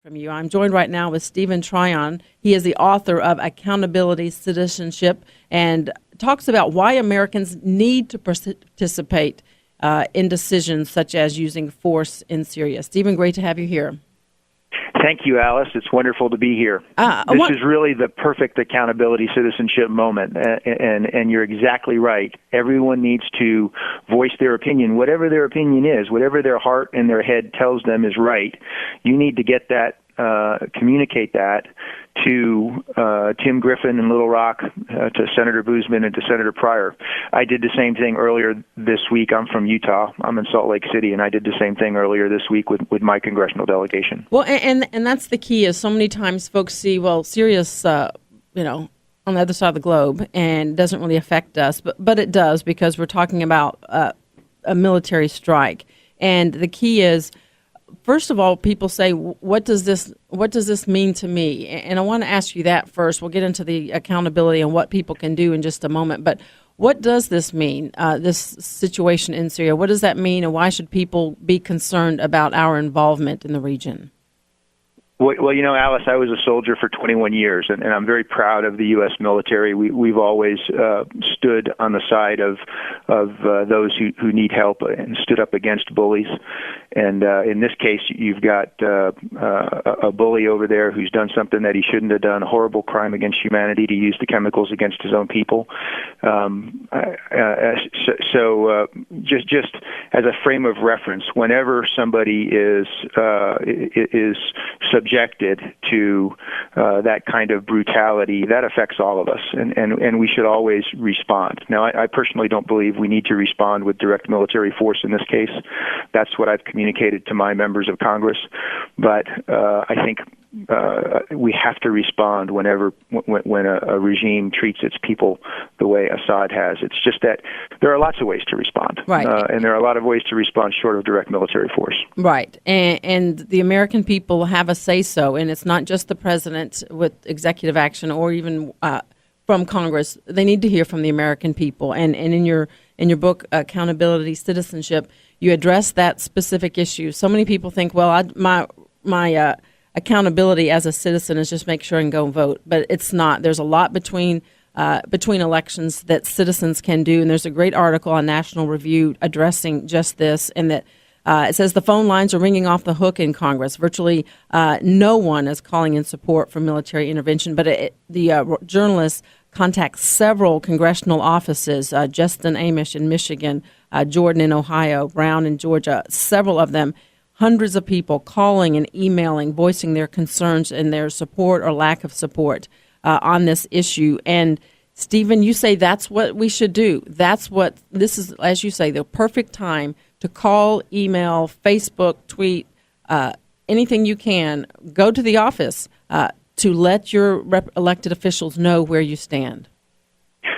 from you. I'm joined right now with Stephen Tryon. He is the author of Accountability Citizenship and talks about why Americans need to participate in decisions such as using force in Syria. Stephen, great to have you here. Thank you, Alice. It's wonderful to be here. This is really the perfect accountability citizenship moment, and you're exactly right. Everyone needs to voice their opinion, whatever their opinion is, whatever their heart and their head tells them is right. You need to get that, communicate that to Tim Griffin in Little Rock, to Senator Boozman, and to Senator Pryor. I did the same thing earlier this week. I'm from Utah. I'm in Salt Lake City, and I did the same thing earlier this week with my congressional delegation. Well, and that's the key is so many times folks see, well, Syria's, on the other side of the globe and doesn't really affect us, but it does because we're talking about a military strike. And the key is, first of all, people say, what does this mean to me? And I want to ask you that first. We'll get into the accountability and what people can do in just a moment. But what does this mean, this situation in Syria? What does that mean, and why should people be concerned about our involvement in the region? Well, Alice, I was a soldier for 21 years, and I'm very proud of the U.S. military. We've always stood on the side of those who need help and stood up against bullies. And in this case, you've got a bully over there who's done something that he shouldn't have done, a horrible crime against humanity to use the chemicals against his own people. Just as a frame of reference, whenever somebody is subjected to that kind of brutality, that affects all of us, and we should always respond. Now, I personally don't believe we need to respond with direct military force in this case. That's what I've communicated to my members of Congress, but I think we have to respond when a regime treats its people the way Assad has. It's just that there are lots of ways to respond, right? And there are a lot of ways to respond short of direct military force. Right, and the American people have a say-so, and it's not just the president with executive action or even from Congress. They need to hear from the American people. And in your book, Accountability Citizenship, you address that specific issue. So many people think, well, my accountability as a citizen is just make sure and go and vote, but it's not. There's a lot between elections that citizens can do, and there's a great article on National Review addressing just this, and that it says the phone lines are ringing off the hook in Congress. Virtually no one is calling in support for military intervention, but the journalists contact several congressional offices, Justin Amish in Michigan, Jordan in Ohio, Brown in Georgia, several of them, hundreds of people calling and emailing, voicing their concerns and their support or lack of support on this issue. And Stephen, you say that's what we should do. This is, as you say, the perfect time to call, email, Facebook, tweet, anything you can. Go to the office to let your elected officials know where you stand.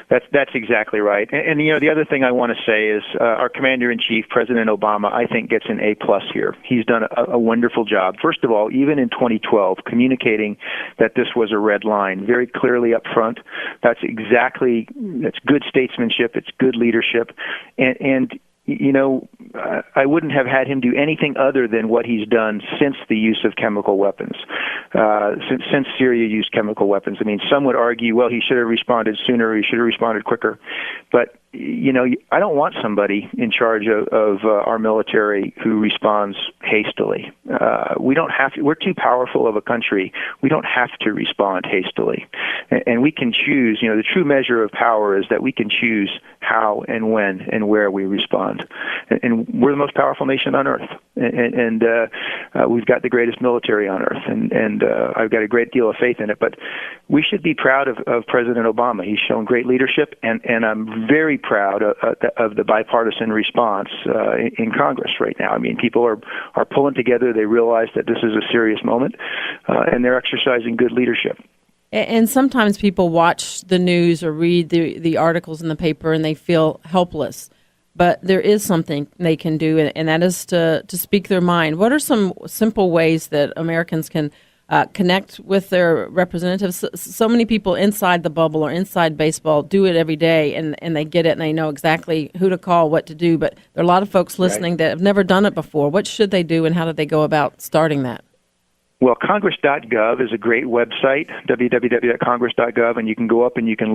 That's exactly right. And the other thing I want to say is our Commander-in-Chief, President Obama, I think gets an A+ here. He's done a wonderful job. First of all, even in 2012, communicating that this was a red line very clearly up front. That's good statesmanship. It's good leadership. And I wouldn't have had him do anything other than what he's done since the use of chemical weapons, since Syria used chemical weapons. I mean, some would argue, well, he should have responded sooner, he should have responded quicker. But, I don't want somebody in charge of our military who responds hastily. We don't have to. We're too powerful of a country. We don't have to respond hastily. And we can choose, the true measure of power is that we can choose how and when and where we respond. And we're the most powerful nation on earth. And we've got the greatest military on earth. And I've got a great deal of faith in it. But we should be proud of President Obama. He's shown great leadership, and I'm very proud of the bipartisan response in Congress right now. I mean, people are pulling together. They realize that this is a serious moment, and they're exercising good leadership. And sometimes people watch the news or read the articles in the paper and they feel helpless. But there is something they can do, and that is to speak their mind. What are some simple ways that Americans can connect with their representatives? So many people inside the bubble or inside baseball do it every day, and they get it, and they know exactly who to call, what to do. But there are a lot of folks listening that have never done it before. What should they do, and how do they go about starting that? Well, Congress.gov is a great website, www.congress.gov, and you can go up and you can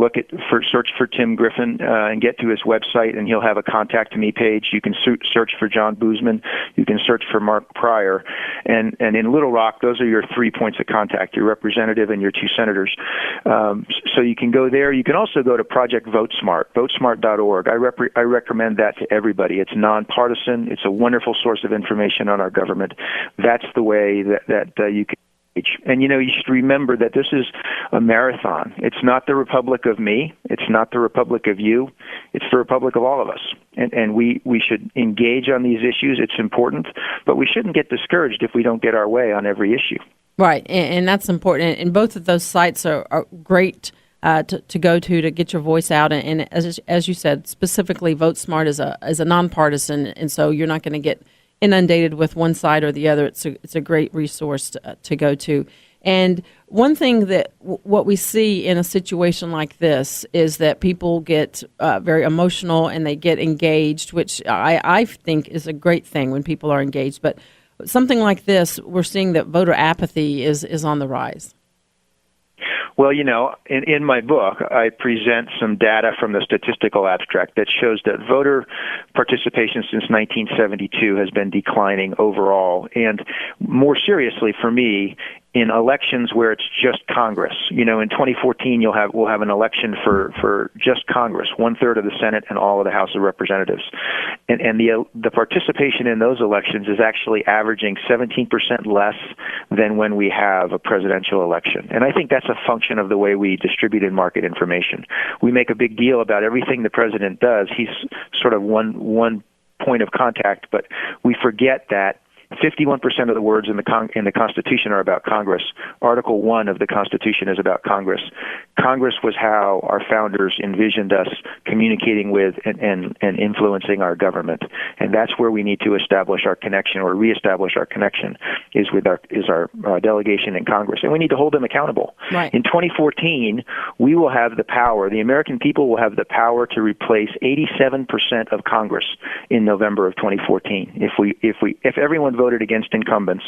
search for Tim Griffin and get to his website, and he'll have a contact me page. You can search for John Boozman. You can search for Mark Pryor. And in Little Rock, those are your 3 points of contact, your representative and your 2 senators. So you can go there. You can also go to Project VoteSmart, votesmart.org. I recommend that to everybody. It's nonpartisan. It's a wonderful source of information on our government. That's the way that you can reach. And, you should remember that this is a marathon. It's not the republic of me. It's not the republic of you. It's the republic of all of us. And we should engage on these issues. It's important, but we shouldn't get discouraged if we don't get our way on every issue. Right, and that's important. And both of those sites are great to go to get your voice out. And as you said, specifically, VoteSmart is a nonpartisan, and so you're not going to get inundated with one side or the other. It's a great resource to go to. And one thing that what we see in a situation like this is that people get very emotional and they get engaged, which I think is a great thing when people are engaged. But something like this, we're seeing that voter apathy is on the rise. Well, in my book, I present some data from the statistical abstract that shows that voter participation since 1972 has been declining overall. And more seriously for me, in elections where it's just Congress. In 2014 we'll have an election for just Congress, 1/3 of the Senate and all of the House of Representatives. And the participation in those elections is actually averaging 17% less than when we have a presidential election. And I think that's a function of the way we distribute and market information. We make a big deal about everything the president does. He's sort of one point of contact, but we forget that 51% of the words in the Constitution are about Congress. Article 1 of the Constitution is about Congress. Congress was how our founders envisioned us communicating with and influencing our government. And that's where we need to establish our connection or reestablish our connection is our delegation in Congress. And we need to hold them accountable. Right. In 2014, we will have the power, the American people will have the power to replace 87% of Congress in November of 2014. If everyone voted against incumbents,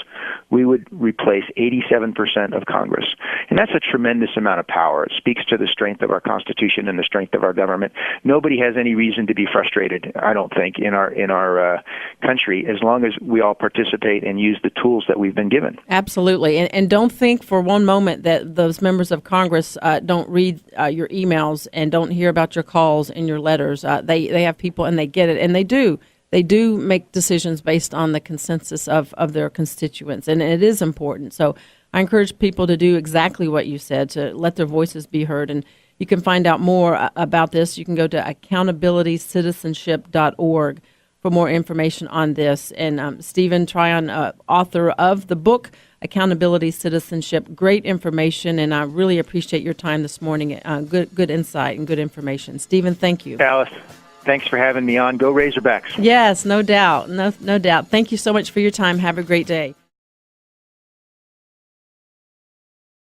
we would replace 87% of Congress. And that's a tremendous amount of power. It speaks to the strength of our Constitution and the strength of our government. Nobody has any reason to be frustrated, I don't think, in our country, as long as we all participate and use the tools that we've been given. Absolutely. And don't think for one moment that those members of Congress don't read your emails and don't hear about your calls and your letters. They have people and they get it, and they do. They do make decisions based on the consensus of their constituents, and it is important. So I encourage people to do exactly what you said, to let their voices be heard. And you can find out more about this. You can go to accountabilitycitizenship.org for more information on this. And Stephen Tryon, author of the book, Accountability Citizenship, great information, and I really appreciate your time this morning. Good insight and good information. Stephen, thank you. Alice, thanks for having me on. Go Razorbacks. Yes, no doubt. No doubt. Thank you so much for your time. Have a great day.